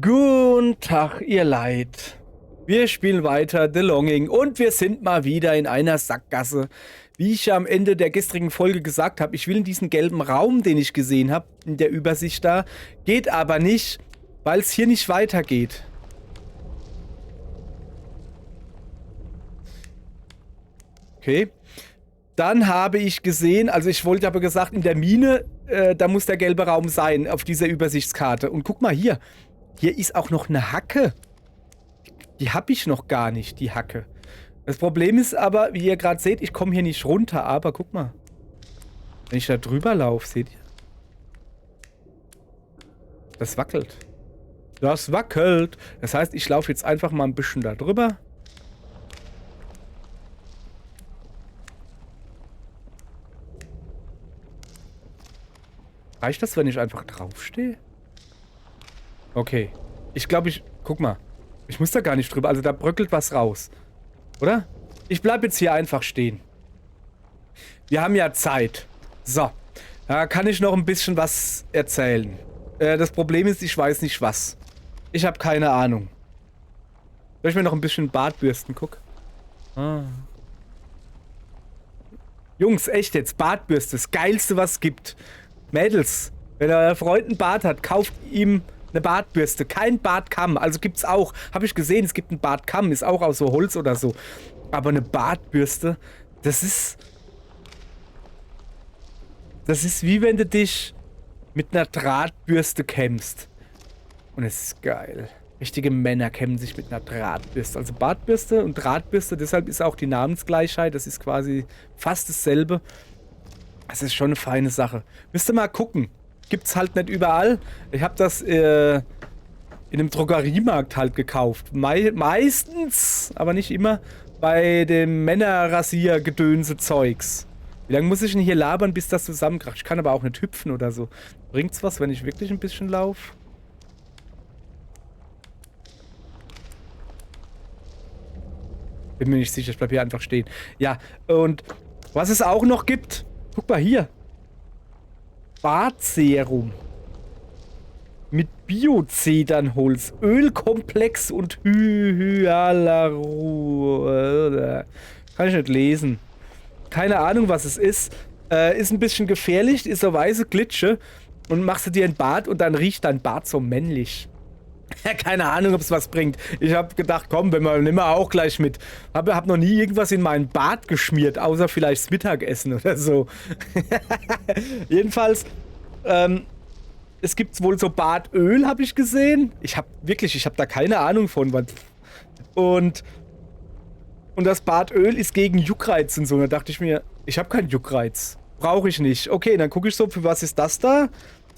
Guten Tag, ihr Leid. Wir spielen weiter The Longing und wir sind mal wieder in einer Sackgasse. Wie ich ja am Ende der gestrigen Folge gesagt habe, ich will in diesen gelben Raum, den ich gesehen habe, in der Übersicht da. Geht aber nicht, weil es hier nicht weitergeht. Okay. Dann habe ich gesehen, also ich wollte aber gesagt, in der Mine, da muss der gelbe Raum sein, auf dieser Übersichtskarte. Und guck mal hier. Hier ist auch noch eine Hacke. Die habe ich noch gar nicht, die Hacke. Das Problem ist aber, wie ihr gerade seht, ich komme hier nicht runter. Aber guck mal. Wenn ich da drüber laufe, seht ihr? Das wackelt. Das wackelt. Das heißt, ich laufe jetzt einfach mal ein bisschen da drüber. Reicht das, wenn ich einfach draufstehe? Okay. Ich glaube, guck mal. Ich muss da gar nicht drüber. Also da bröckelt was raus. Oder? Ich bleibe jetzt hier einfach stehen. Wir haben ja Zeit. So. Da kann ich noch ein bisschen was erzählen. Das Problem ist, ich weiß nicht was. Ich habe keine Ahnung. Soll ich mir noch ein bisschen Bartbürsten gucken? Ah. Jungs, echt jetzt. Bartbürste. Das Geilste, was es gibt. Mädels, wenn euer Freund einen Bart hat, kauft ihm eine Bartbürste. Kein Bartkamm. Also gibt's auch. Habe ich gesehen, es gibt einen Bartkamm. Ist auch aus so Holz oder so. Aber eine Bartbürste, das ist wie wenn du dich mit einer Drahtbürste kämmst. Und es ist geil. Richtige Männer kämmen sich mit einer Drahtbürste. Also Bartbürste und Drahtbürste, deshalb ist auch die Namensgleichheit. Das ist quasi fast dasselbe. Das ist schon eine feine Sache. Müsst ihr mal gucken. Gibt's halt nicht überall. Ich habe das in einem Drogeriemarkt halt gekauft. Meistens, aber nicht immer, bei dem Männerrasier-Gedönse-Zeugs. Wie lange muss ich denn hier labern, bis das zusammenkracht? Ich kann aber auch nicht hüpfen oder so. Bringt's was, wenn ich wirklich ein bisschen laufe? Bin mir nicht sicher, ich bleib hier einfach stehen. Ja, und was es auch noch gibt... Guck mal hier. Bartserum. Mit Biozedernholz. Ölkomplex und Hyalaru. Kann ich nicht lesen. Keine Ahnung, was es ist. Ist ein bisschen gefährlich. Ist so weiße Glitsche. Und machst du dir ein Bart und dann riecht dein Bart so männlich. Keine Ahnung, ob es was bringt. Ich habe gedacht, komm, wenn wir nehmen wir auch gleich mit. Hab noch nie irgendwas in meinen Bart geschmiert, außer vielleicht das Mittagessen oder so. Jedenfalls, es gibt wohl so Bartöl, habe ich gesehen. Ich habe da keine Ahnung von. Und das Bartöl ist gegen Juckreiz und so. Da dachte ich mir, ich habe keinen Juckreiz. Brauche ich nicht. Okay, dann gucke ich so, für was ist das da?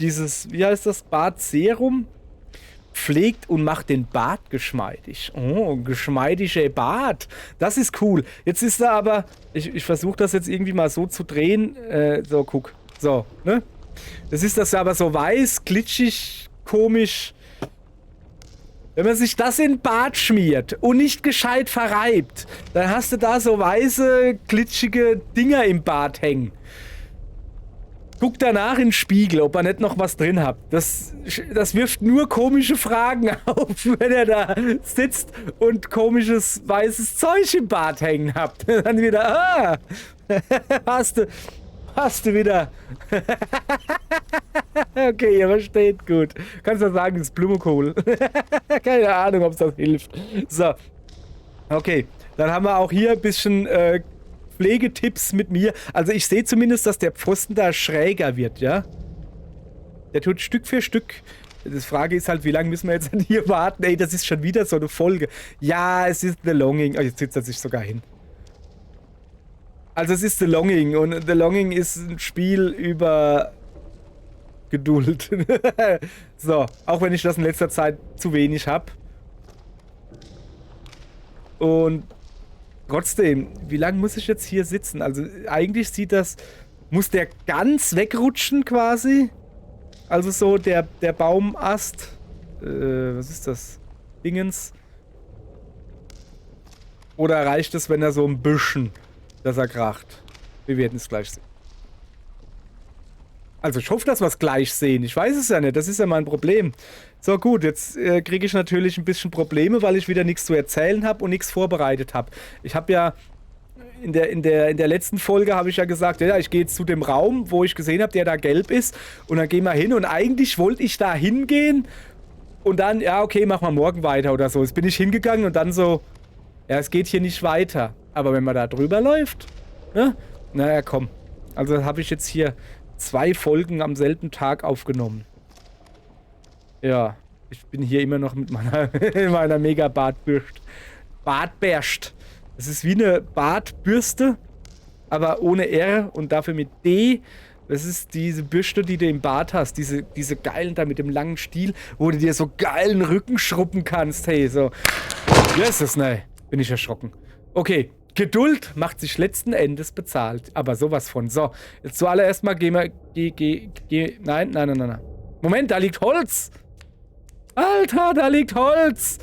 Dieses, wie heißt das? Bartserum? Pflegt und macht den Bart geschmeidig. Oh, geschmeidiger Bart. Das ist cool. Jetzt ist da aber... Ich versuche das jetzt irgendwie mal so zu drehen. So, guck. So, ne? Das ist das aber so weiß, glitschig, komisch. Wenn man sich das in den Bart schmiert und nicht gescheit verreibt, dann hast du da so weiße, glitschige Dinger im Bart hängen. Guck danach in den Spiegel, ob er nicht noch was drin hat. Das wirft nur komische Fragen auf, wenn er da sitzt und komisches weißes Zeug im Bart hängen habt. Dann wieder, hast du wieder. Okay, ihr versteht gut. Kannst du sagen, das ist Blumenkohl. Keine Ahnung, ob es das hilft. So. Okay, dann haben wir auch hier ein bisschen Pflegetipps mit mir. Also ich sehe zumindest, dass der Pfosten da schräger wird, ja? Der tut Stück für Stück. Die Frage ist halt, wie lange müssen wir jetzt hier warten? Ey, das ist schon wieder so eine Folge. Ja, es ist The Longing. Oh, jetzt sitzt er sich sogar hin. Also es ist The Longing und The Longing ist ein Spiel über Geduld. So, auch wenn ich das in letzter Zeit zu wenig habe. Und trotzdem, wie lange muss ich jetzt hier sitzen? Also eigentlich muss der ganz wegrutschen quasi? Also so der Baumast. Was ist das? Dingens? Oder reicht es, wenn er so ein bisschen, dass er kracht? Wir werden es gleich sehen. Also ich hoffe, dass wir es gleich sehen. Ich weiß es ja nicht. Das ist ja mein Problem. So gut, jetzt kriege ich natürlich ein bisschen Probleme, weil ich wieder nichts zu erzählen habe und nichts vorbereitet habe. Ich habe ja in der letzten Folge habe ich ja gesagt, ja, ich gehe jetzt zu dem Raum, wo ich gesehen habe, der da gelb ist. Und dann gehen wir hin. Und eigentlich wollte ich da hingehen und dann, ja, okay, machen wir morgen weiter oder so. Jetzt bin ich hingegangen und dann so, ja, es geht hier nicht weiter. Aber wenn man da drüber läuft, ne? Naja, komm. Also habe ich jetzt hier 2 Folgen am selben Tag aufgenommen. Ja, ich bin hier immer noch mit meiner mega Bartbürst. Bartbärst. Das ist wie eine Bartbürste, aber ohne R und dafür mit D. Das ist diese Bürste, die du im Bart hast. Diese geilen da mit dem langen Stiel, wo du dir so geilen Rücken schrubben kannst. Hey, so. Jesus, nein. Bin ich erschrocken. Okay. Geduld macht sich letzten Endes bezahlt. Aber sowas von. So, jetzt zuallererst mal gehen wir... Nein. Moment, da liegt Holz. Alter, da liegt Holz.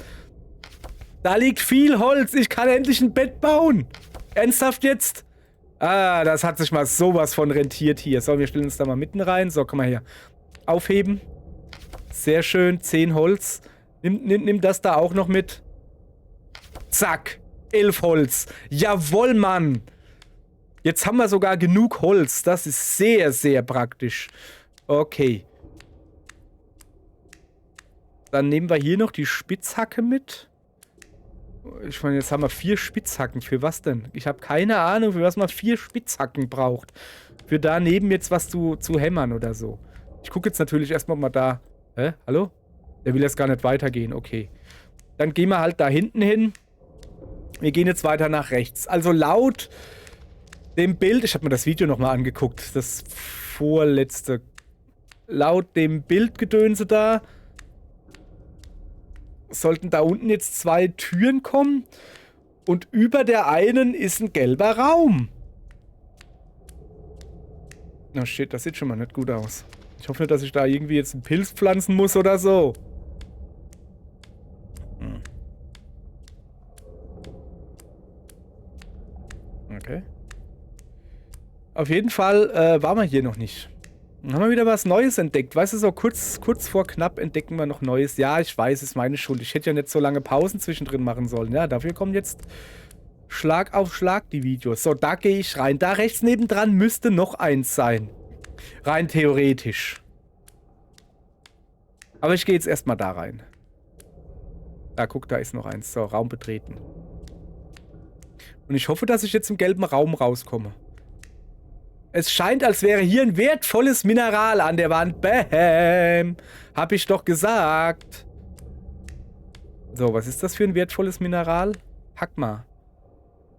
Da liegt viel Holz. Ich kann endlich ein Bett bauen. Ernsthaft jetzt? Ah, das hat sich mal sowas von rentiert hier. So, wir stellen uns da mal mitten rein. So, komm mal her. Aufheben. Sehr schön. 10 Holz. Nimm das da auch noch mit. Zack. 11 Holz. Jawohl, Mann. Jetzt haben wir sogar genug Holz. Das ist sehr, sehr praktisch. Okay. Dann nehmen wir hier noch die Spitzhacke mit. Ich meine, jetzt haben wir 4 Spitzhacken. Für was denn? Ich habe keine Ahnung, für was man 4 Spitzhacken braucht. Für daneben jetzt was zu hämmern oder so. Ich gucke jetzt natürlich erstmal, ob man da... Hä? Hallo? Der will jetzt gar nicht weitergehen. Okay. Dann gehen wir halt da hinten hin. Wir gehen jetzt weiter nach rechts. Also laut dem Bild, ich habe mir das Video nochmal angeguckt, das vorletzte. Laut dem Bildgedönse da sollten da unten jetzt 2 Türen kommen und über der einen ist ein gelber Raum. Na shit, das sieht schon mal nicht gut aus. Ich hoffe nicht, dass ich da irgendwie jetzt einen Pilz pflanzen muss oder so. Okay. Auf jeden Fall waren wir hier noch nicht. Dann haben wir wieder was Neues entdeckt. Weißt du, so kurz vor knapp entdecken wir noch Neues. Ja, ich weiß, ist meine Schuld. Ich hätte ja nicht so lange Pausen zwischendrin machen sollen. Ja, dafür kommen jetzt Schlag auf Schlag die Videos. So, da gehe ich rein. Da rechts nebendran müsste noch eins sein. Rein theoretisch. Aber ich gehe jetzt erstmal da rein. Da, guck, da ist noch eins. So, Raum betreten. Und ich hoffe, dass ich jetzt im gelben Raum rauskomme. Es scheint, als wäre hier ein wertvolles Mineral an der Wand. Bäm! Hab ich doch gesagt. So, was ist das für ein wertvolles Mineral? Hack mal.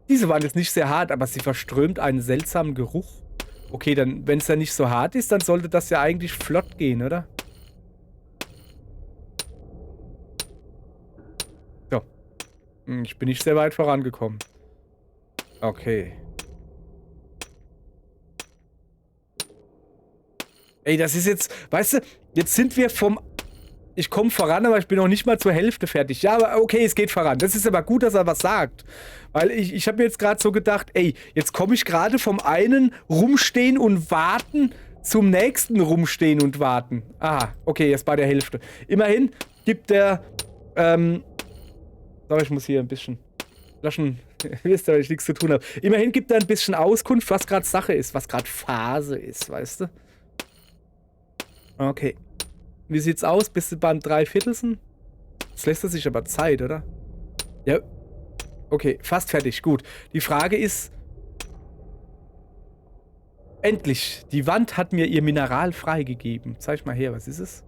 Diese Wand ist nicht sehr hart, aber sie verströmt einen seltsamen Geruch. Okay, dann, wenn es ja nicht so hart ist, dann sollte das ja eigentlich flott gehen, oder? So. Ich bin nicht sehr weit vorangekommen. Okay. Ey, das ist jetzt, weißt du, jetzt sind wir vom... Ich komme voran, aber ich bin noch nicht mal zur Hälfte fertig. Ja, aber okay, es geht voran. Das ist aber gut, dass er was sagt. Weil ich habe mir jetzt gerade so gedacht, ey, jetzt komme ich gerade vom einen rumstehen und warten zum nächsten rumstehen und warten. Aha, okay, jetzt bei der Hälfte. Immerhin gibt der, so, ich muss hier ein bisschen löschen. Wisst ihr, weil ich nichts zu tun habe. Immerhin gibt er ein bisschen Auskunft, was gerade Sache ist, was gerade Phase ist, weißt du? Okay. Wie sieht's aus? Bist du beim 3/4? Das lässt sich aber Zeit, oder? Ja. Okay, fast fertig. Gut. Die Frage ist... Endlich. Die Wand hat mir ihr Mineral freigegeben. Zeig mal her, was ist es?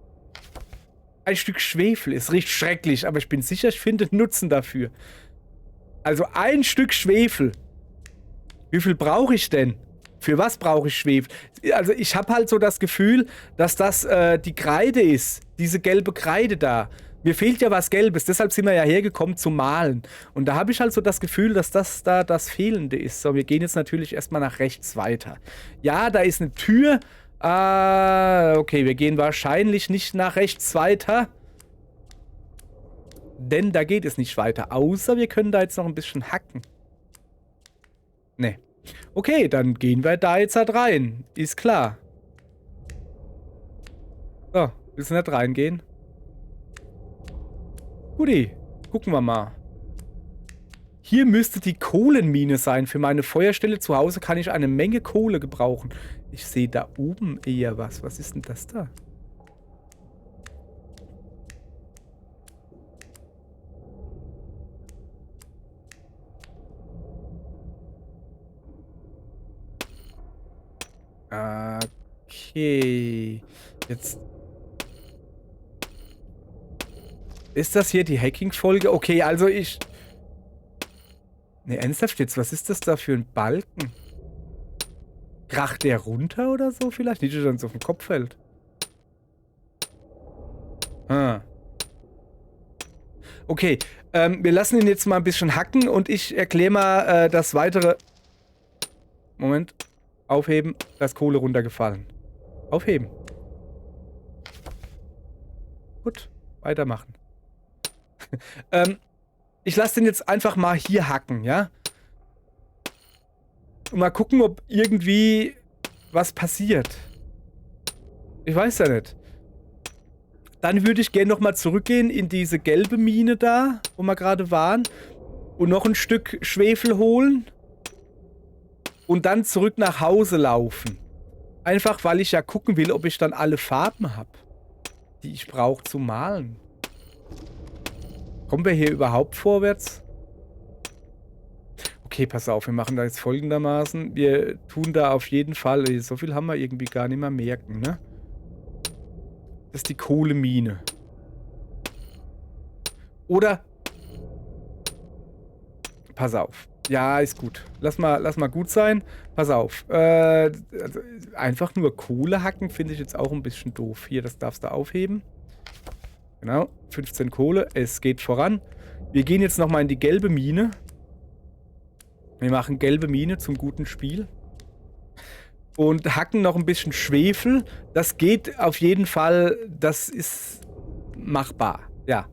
Ein Stück Schwefel. Es riecht schrecklich, aber ich bin sicher, ich finde Nutzen dafür. Also ein Stück Schwefel. Wie viel brauche ich denn? Für was brauche ich Schwefel? Also ich habe halt so das Gefühl, dass das die Kreide ist. Diese gelbe Kreide da. Mir fehlt ja was Gelbes, deshalb sind wir ja hergekommen zum Malen. Und da habe ich halt so das Gefühl, dass das da das Fehlende ist. So, wir gehen jetzt natürlich erstmal nach rechts weiter. Ja, da ist eine Tür. Okay, wir gehen wahrscheinlich nicht nach rechts weiter. Denn da geht es nicht weiter. Außer wir können da jetzt noch ein bisschen hacken. Nee. Okay, dann gehen wir da jetzt halt rein. Ist klar. So, willst du nicht reingehen? Guti, gucken wir mal. Hier müsste die Kohlenmine sein. Für meine Feuerstelle zu Hause kann ich eine Menge Kohle gebrauchen. Ich sehe da oben eher was. Was ist denn das da? Okay. Jetzt. Ist das hier die Hacking-Folge? Okay, also ich... Ne, ernsthaft jetzt, was ist das da für ein Balken? Kracht der runter oder so vielleicht? Nicht, dass er uns auf den Kopf fällt. Ah. Okay, wir lassen ihn jetzt mal ein bisschen hacken und ich erkläre mal das weitere... Moment. Aufheben. Da ist Kohle runtergefallen. Aufheben. Gut, weitermachen. Ich lasse den jetzt einfach mal hier hacken, ja? Und mal gucken, ob irgendwie was passiert. Ich weiß ja nicht. Dann würde ich gerne nochmal zurückgehen in diese gelbe Mine da, wo wir gerade waren. Und noch ein Stück Schwefel holen. Und dann zurück nach Hause laufen. Einfach, weil ich ja gucken will, ob ich dann alle Farben habe, die ich brauche zu malen. Kommen wir hier überhaupt vorwärts? Okay, pass auf, wir machen da jetzt folgendermaßen. Wir tun da auf jeden Fall, so viel haben wir irgendwie gar nicht mehr merken, ne? Das ist die Kohlemine. Oder... Pass auf. Ja, ist gut. Lass mal gut sein. Pass auf. Also einfach nur Kohle hacken finde ich jetzt auch ein bisschen doof. Hier, das darfst du aufheben. Genau, 15 Kohle. Es geht voran. Wir gehen jetzt nochmal in die gelbe Mine. Wir machen gelbe Mine zum guten Spiel. Und hacken noch ein bisschen Schwefel. Das geht auf jeden Fall. Das ist machbar. Ja.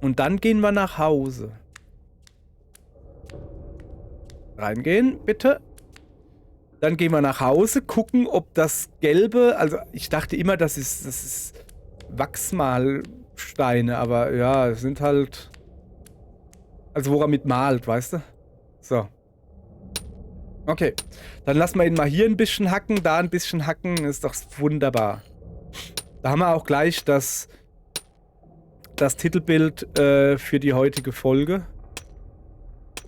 Und dann gehen wir nach Hause. Reingehen, bitte. Dann gehen wir nach Hause, gucken, ob das Gelbe... Also, ich dachte immer, das ist Wachsmalsteine, aber ja, es sind halt... Also, wo er mit malt, weißt du? So. Okay. Dann lassen wir ihn mal hier ein bisschen hacken, da ein bisschen hacken. Ist doch wunderbar. Da haben wir auch gleich das Titelbild für die heutige Folge.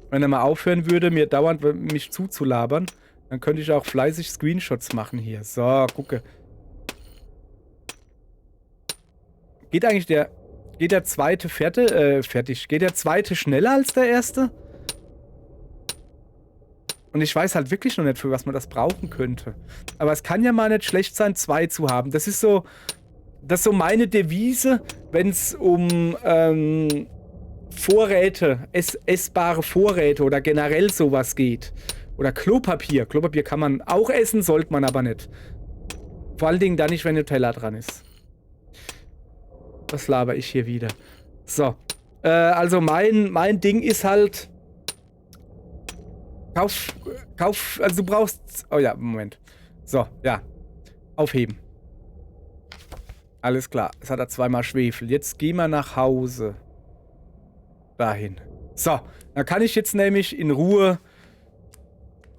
Wenn er mal aufhören würde, mir dauernd mich zuzulabern, dann könnte ich auch fleißig Screenshots machen hier. So, gucke. Geht eigentlich geht der zweite fertig? Geht der zweite schneller als der erste? Und ich weiß halt wirklich noch nicht, für was man das brauchen könnte. Aber es kann ja mal nicht schlecht sein, 2 zu haben. Das ist so meine Devise, wenn es um Vorräte, essbare Vorräte oder generell sowas geht. Oder Klopapier. Klopapier kann man auch essen, sollte man aber nicht. Vor allen Dingen dann nicht, wenn Nutella dran ist. Was laber ich hier wieder? So. Also mein Ding ist halt... Also du brauchst... Oh ja, Moment. So, ja. Aufheben. Alles klar. Es hat er 2-mal Schwefel. Jetzt gehen wir nach Hause. Dahin. So, dann kann ich jetzt nämlich in Ruhe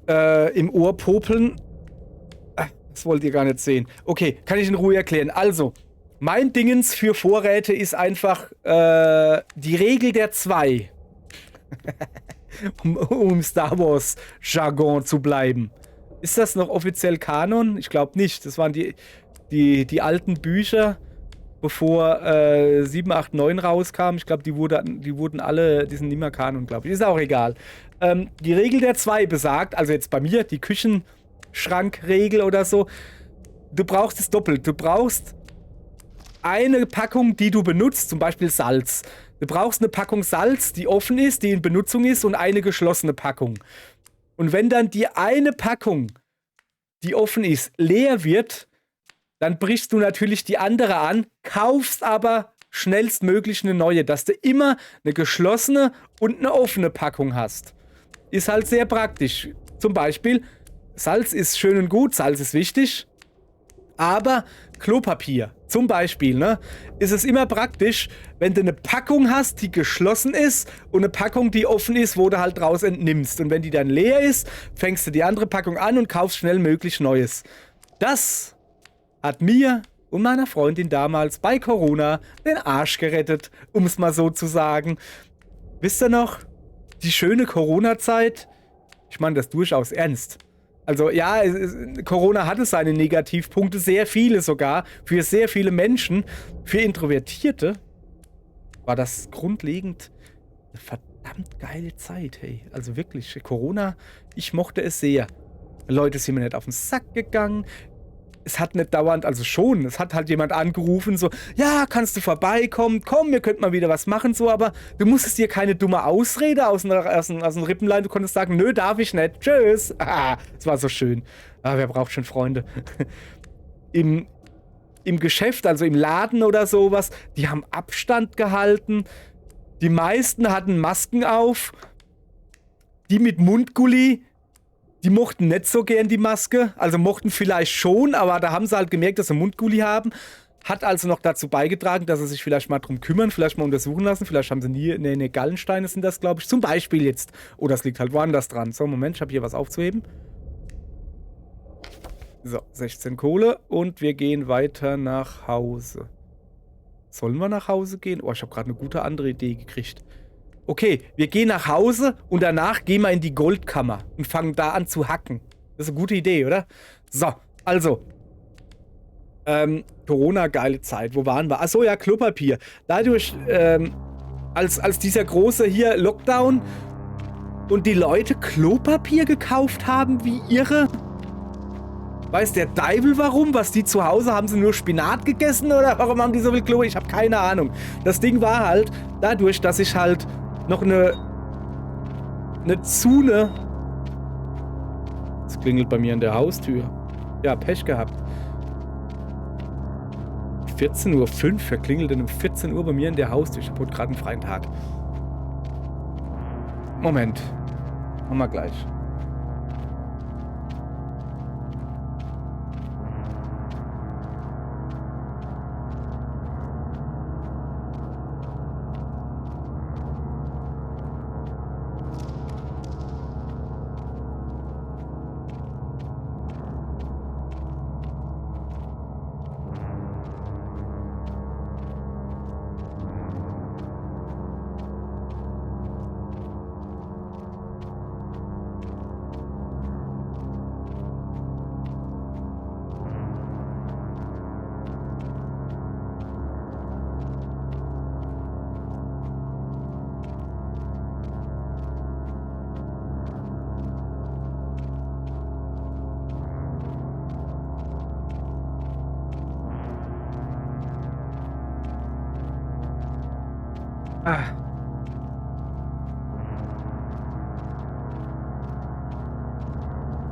im Ohr popeln. Das wollt ihr gar nicht sehen. Okay, kann ich in Ruhe erklären. Also, mein Dingens für Vorräte ist einfach die Regel der 2. um Star Wars Jargon zu bleiben. Ist das noch offiziell Kanon? Ich glaube nicht. Das waren die alten Bücher, bevor 7, 8, 9 rauskam. Ich glaube, die wurden alle, die sind nicht mehr Kanon, glaube ich. Ist auch egal. Die Regel der 2 besagt, also jetzt bei mir, die Küchenschrankregel oder so, du brauchst es doppelt. Du brauchst eine Packung, die du benutzt, zum Beispiel Salz. Du brauchst eine Packung Salz, die offen ist, die in Benutzung ist, und eine geschlossene Packung. Und wenn dann die eine Packung, die offen ist, leer wird, dann brichst du natürlich die andere an, kaufst aber schnellstmöglich eine neue, dass du immer eine geschlossene und eine offene Packung hast. Ist halt sehr praktisch. Zum Beispiel, Salz ist schön und gut, Salz ist wichtig, Aber Klopapier, zum Beispiel, ne, ist es immer praktisch, wenn du eine Packung hast, die geschlossen ist und eine Packung, die offen ist, wo du halt draus entnimmst. Und wenn die dann leer ist, fängst du die andere Packung an und kaufst schnell möglich Neues. Das hat mir und meiner Freundin damals bei Corona den Arsch gerettet, um es mal so zu sagen. Wisst ihr noch, die schöne Corona-Zeit? Ich meine das durchaus ernst. Also ja, Corona hatte seine Negativpunkte, sehr viele sogar, für sehr viele Menschen. Für Introvertierte war das grundlegend eine verdammt geile Zeit, hey. Also wirklich, Corona, ich mochte es sehr. Leute sind mir nicht auf den Sack gegangen. Es hat nicht dauernd, also schon, es hat halt jemand angerufen, so, ja, kannst du vorbeikommen, komm, wir könnten mal wieder was machen, so, aber du musstest dir keine dumme Ausrede aus den Rippenlein, du konntest sagen, nö, darf ich nicht, tschüss. Es war so schön. Wer braucht schon Freunde? Im Geschäft, also im Laden oder sowas, die haben Abstand gehalten, die meisten hatten Masken auf, die mit Mundgulli, die mochten nicht so gern die Maske, also mochten vielleicht schon, aber da haben sie halt gemerkt, dass sie Mundgulli haben. Hat also noch dazu beigetragen, dass sie sich vielleicht mal drum kümmern, vielleicht mal untersuchen lassen. Vielleicht haben sie nie, Gallensteine sind das, glaube ich, zum Beispiel jetzt. Oh, das liegt halt woanders dran. So, Moment, ich habe hier was aufzuheben. So, 16 Kohle und wir gehen weiter nach Hause. Sollen wir nach Hause gehen? Oh, ich habe gerade eine gute andere Idee gekriegt. Okay, wir gehen nach Hause und danach gehen wir in die Goldkammer und fangen da an zu hacken. Das ist eine gute Idee, oder? So, also. Corona, geile Zeit. Wo waren wir? Achso, ja, Klopapier. Dadurch, als dieser große hier Lockdown und die Leute Klopapier gekauft haben wie irre. Weiß der Deibel warum? Was die zu Hause, haben sie nur Spinat gegessen oder warum haben die so viel Klopapier? Ich habe keine Ahnung. Das Ding war halt, dadurch, dass ich halt noch eine Zune. Es klingelt bei mir an der Haustür. Ja, Pech gehabt. 14:05 Uhr. Wer klingelt denn um 14 Uhr bei mir in der Haustür? Ich habe heute gerade einen freien Tag. Moment. Machen wir gleich.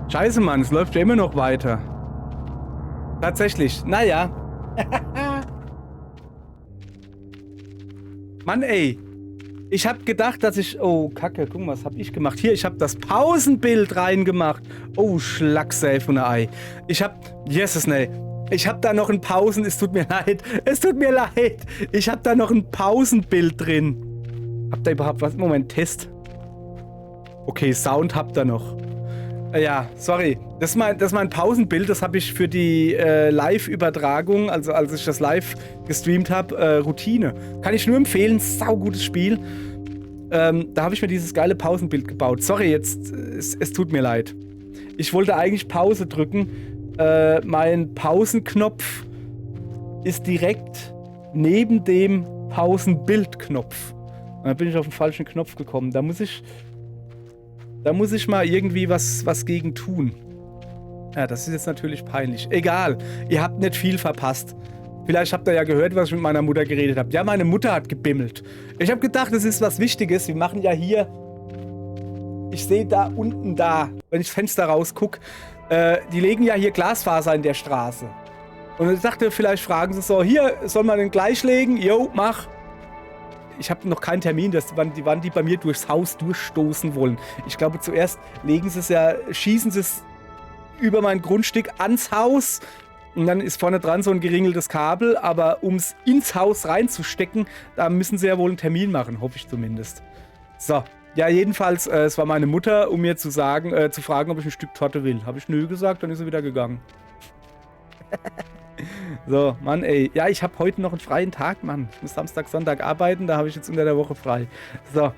Scheiße, Mann, es läuft ja immer noch weiter. Tatsächlich, naja. Mann, ey. Ich hab gedacht, dass ich... Oh, Kacke, guck mal, was hab ich gemacht? Hier, ich hab das Pausenbild reingemacht. Oh, Schlacksafe von der Ei. Ich hab... Jesus, nee. Ich hab da noch ein Pausen... Es tut mir leid. Es tut mir leid. Ich hab da noch ein Pausenbild drin. Habt ihr überhaupt was? Moment, Test. Okay, Sound habt ihr noch. Ja, sorry. Das ist mein Pausenbild. Das habe ich für die Live-Übertragung, also als ich das live gestreamt habe, Routine. Kann ich nur empfehlen. Saugutes Spiel. Da habe ich mir dieses geile Pausenbild gebaut. Sorry, jetzt, es tut mir leid. Ich wollte eigentlich Pause drücken. Mein Pausenknopf ist direkt neben dem Pausenbildknopf. Dann bin ich auf den falschen Knopf gekommen. Da muss ich mal irgendwie was gegen tun. Ja, das ist jetzt natürlich peinlich. Egal, ihr habt nicht viel verpasst. Vielleicht habt ihr ja gehört, was ich mit meiner Mutter geredet habe. Ja, meine Mutter hat gebimmelt. Ich habe gedacht, das ist was Wichtiges. Wir machen ja hier... Ich sehe da unten wenn ich das Fenster rausgucke, die legen ja hier Glasfaser in der Straße. Und ich dachte, vielleicht fragen sie so, hier, soll man den gleich legen? Jo, mach. Ich habe noch keinen Termin, wann die bei mir durchs Haus durchstoßen wollen. Ich glaube, zuerst schießen sie es über mein Grundstück ans Haus Und dann ist vorne dran so ein geringeltes Kabel, aber um es ins Haus reinzustecken, da müssen sie ja wohl einen Termin machen, hoffe ich zumindest. So, ja jedenfalls, es war meine Mutter, um mir zu sagen, zu fragen, ob ich ein Stück Torte will. Habe ich nö gesagt, dann ist sie wieder gegangen. So, Mann, ey. Ja, ich habe heute noch einen freien Tag, Mann. Ich muss Samstag, Sonntag arbeiten, da habe ich jetzt unter der Woche frei. So.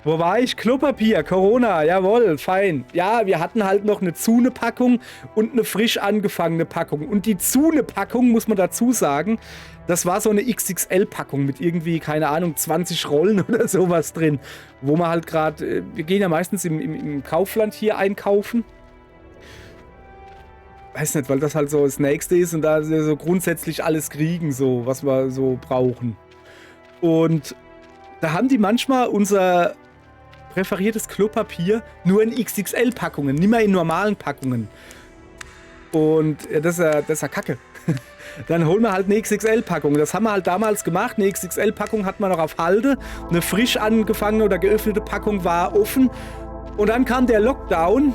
Wo war ich? Klopapier, Corona, jawohl, fein. Ja, wir hatten halt noch eine Zune-Packung und eine frisch angefangene Packung. Und die Zune-Packung, muss man dazu sagen, das war so eine XXL-Packung mit irgendwie, keine Ahnung, 20 Rollen oder sowas drin. Wo man halt gerade, wir gehen ja meistens im Kaufland hier einkaufen. Weiß nicht, weil das halt so das Nächste ist und da wir so grundsätzlich alles kriegen, so, was wir so brauchen. Und da haben die manchmal unser präferiertes Klopapier nur in XXL-Packungen, nicht mehr in normalen Packungen. Und ja, das ist ja Kacke. Dann holen wir halt eine XXL-Packung. Das haben wir halt damals gemacht. Eine XXL-Packung hat man noch auf Halde. Eine frisch angefangene oder geöffnete Packung war offen. Und dann kam der Lockdown.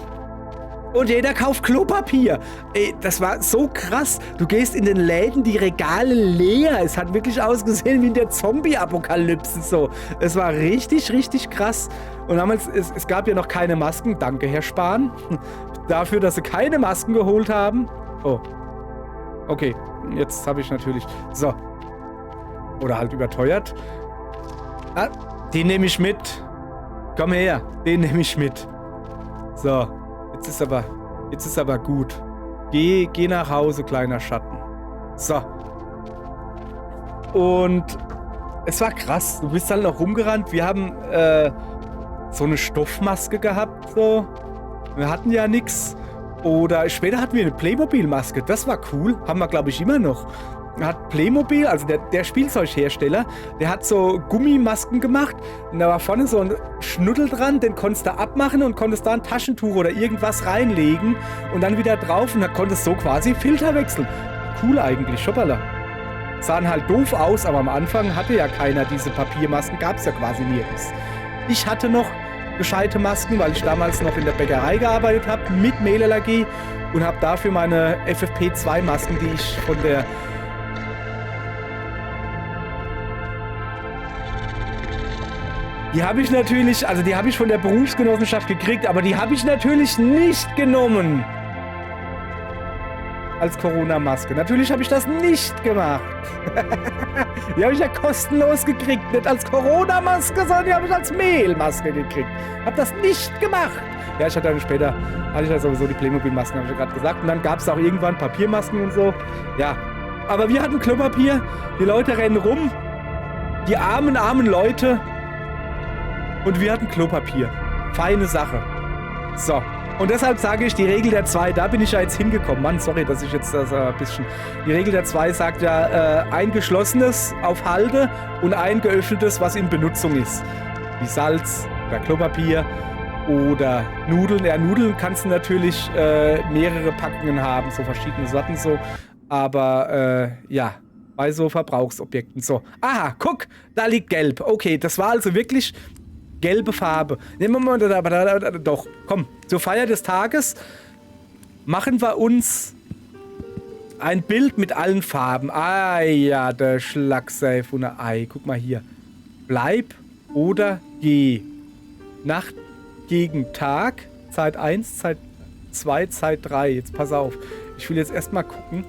Und jeder kauft Klopapier. Ey, das war so krass. Du gehst in den Läden, die Regale leer. Es hat wirklich ausgesehen wie in der Zombie-Apokalypse so. Es war richtig, richtig krass. Und damals, es gab ja noch keine Masken. Danke, Herr Spahn. Dafür, dass sie keine Masken geholt haben. Oh. Okay, jetzt habe ich natürlich... So. Oder halt überteuert. Ah, den nehme ich mit. Komm her, den nehme ich mit. So. Jetzt ist aber gut. Geh nach Hause, kleiner Schatten. So. Und es war krass. Du bist halt noch rumgerannt. Wir haben so eine Stoffmaske gehabt. So. Wir hatten ja nichts. Oder später hatten wir eine Playmobil-Maske. Das war cool. Haben wir, glaube ich, immer noch. Hat Playmobil, also der Spielzeughersteller, der hat so Gummimasken gemacht und da war vorne so ein Schnuddel dran, den konntest du abmachen und konntest da ein Taschentuch oder irgendwas reinlegen und dann wieder drauf und dann konntest du so quasi Filter wechseln. Cool eigentlich, schoppala. Sahen halt doof aus, aber am Anfang hatte ja keiner diese Papiermasken, gab es ja quasi nirgends. Ich hatte noch gescheite Masken, weil ich damals noch in der Bäckerei gearbeitet habe mit Mehlallergie und habe dafür meine FFP2-Masken, die ich von der Die habe ich natürlich, also die habe ich von der Berufsgenossenschaft gekriegt, aber die habe ich natürlich nicht genommen. Als Corona-Maske. Natürlich habe ich das nicht gemacht. Die habe ich ja kostenlos gekriegt. Nicht als Corona-Maske, sondern die habe ich als Mehlmaske gekriegt. Habe das nicht gemacht. Ja, ich hatte dann später, hatte ich ja sowieso die Playmobil-Masken, habe ich ja gerade gesagt. Und dann gab es auch irgendwann Papiermasken und so. Ja, aber wir hatten Klopapier. Die Leute rennen rum. Die armen Leute. Und wir hatten Klopapier. Feine Sache. So. Und deshalb sage ich, die Regel der 2, da bin ich ja jetzt hingekommen. Mann, sorry, dass ich jetzt das ein bisschen... Die Regel der 2 sagt ja, ein geschlossenes auf Halde und ein geöffnetes, was in Benutzung ist. Wie Salz oder Klopapier oder Nudeln. Ja, Nudeln kannst du natürlich mehrere Packungen haben, so verschiedene Sorten so. Aber ja, bei so Verbrauchsobjekten so. Aha, guck, da liegt Gelb. Okay, das war also wirklich... gelbe Farbe. Nehmen wir mal, doch, komm, zur Feier des Tages machen wir uns ein Bild mit allen Farben. Ah ja, der Schlagseif und ein Ei. Guck mal hier. Bleib oder geh. Nacht gegen Tag. Zeit 1, Zeit 2, Zeit 3. Jetzt pass auf. Ich will jetzt erstmal gucken.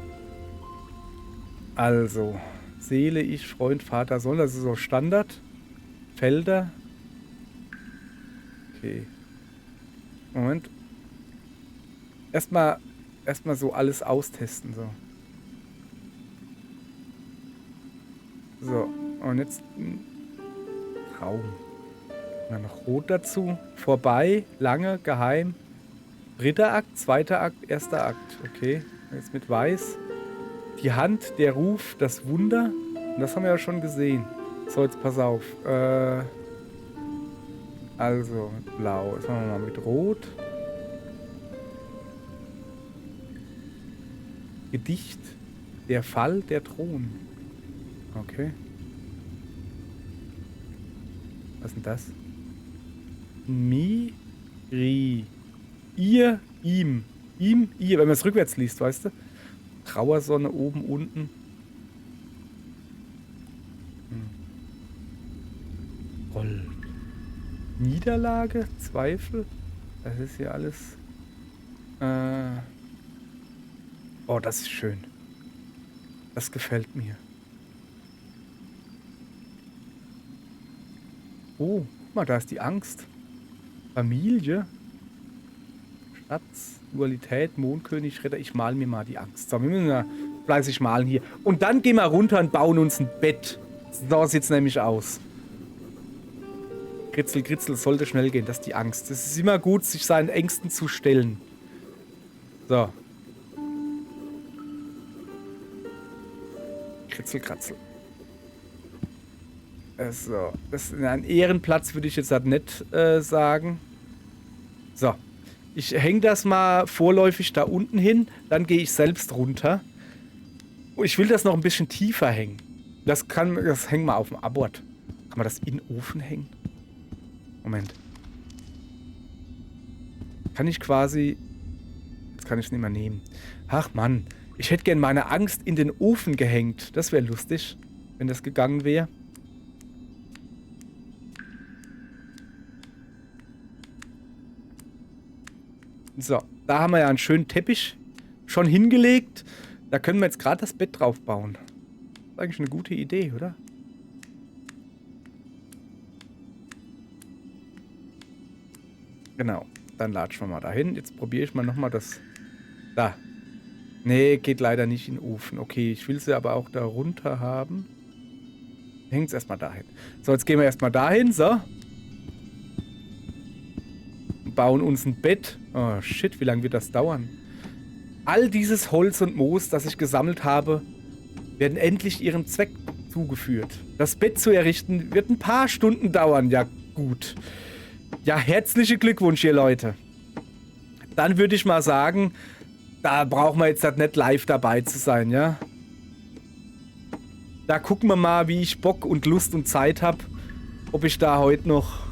Also, Seele, ich, Freund, Vater, Sohn. Das ist so Standard. Felder. Okay. Moment. Erstmal so alles austesten. So. Und jetzt Traum. Dann noch Rot dazu. Vorbei. Lange. Geheim. Dritter Akt. Zweiter Akt. Erster Akt. Okay. Jetzt mit Weiß. Die Hand. Der Ruf. Das Wunder. Und das haben wir ja schon gesehen. So, jetzt pass auf. Also, mit Blau. Jetzt machen wir mal mit Rot. Gedicht. Der Fall, der Thron. Okay. Was ist denn das? Mi, ri. Ihr, ihm. Ihm, ihr. Wenn man es rückwärts liest, weißt du? Trauersonne oben, unten. Gold. Niederlage? Zweifel? Das ist hier alles... Oh, das ist schön. Das gefällt mir. Oh, guck mal, da ist die Angst. Familie. Schatz, Dualität, Mondkönig, Ritter. Ich mal mir mal die Angst. So, wir müssen ja fleißig malen hier. Und dann gehen wir runter und bauen uns ein Bett. So sieht's nämlich aus. Kritzel, Kritzel, sollte schnell gehen. Das ist die Angst. Es ist immer gut, sich seinen Ängsten zu stellen. So. Kritzel, Kratzel. So. Das ist ein Ehrenplatz, würde ich jetzt halt nicht sagen. So. Ich hänge das mal vorläufig da unten hin. Dann gehe ich selbst runter. Ich will das noch ein bisschen tiefer hängen. Das hängen wir auf dem Abort. Kann man das in den Ofen hängen? Moment. Kann ich quasi... Jetzt kann ich es nicht mehr nehmen. Ach Mann. Ich hätte gern meine Angst in den Ofen gehängt. Das wäre lustig, wenn das gegangen wäre. So, da haben wir ja einen schönen Teppich schon hingelegt. Da können wir jetzt gerade das Bett drauf bauen. Das ist eigentlich eine gute Idee, oder? Genau, dann latschen wir mal dahin. Jetzt probiere ich mal nochmal das... Da. Nee, geht leider nicht in den Ofen. Okay, ich will sie aber auch da runter haben. Hängt es erstmal dahin. So, jetzt gehen wir erstmal dahin, so. Bauen uns ein Bett. Oh, shit, wie lange wird das dauern? All dieses Holz und Moos, das ich gesammelt habe, werden endlich ihrem Zweck zugeführt. Das Bett zu errichten wird ein paar Stunden dauern. Ja, gut. Ja, herzlichen Glückwunsch, ihr Leute. Dann würde ich mal sagen, da brauchen wir jetzt halt nicht live dabei zu sein, ja? Da gucken wir mal, wie ich Bock und Lust und Zeit habe, ob ich da heute noch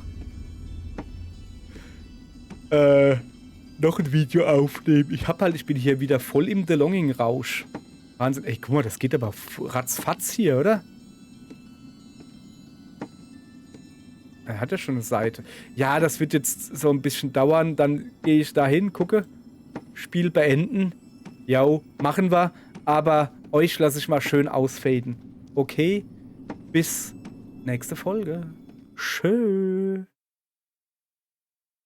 ein Video aufnehme. Ich bin hier wieder voll im DeLonging-Rausch. Wahnsinn. Ey, guck mal, das geht aber ratzfatz hier, oder? Er hat ja schon eine Seite. Ja, das wird jetzt so ein bisschen dauern. Dann gehe ich da hin, gucke. Spiel beenden. Jo, machen wir. Aber euch lasse ich mal schön ausfaden. Okay? Bis nächste Folge. Tschö.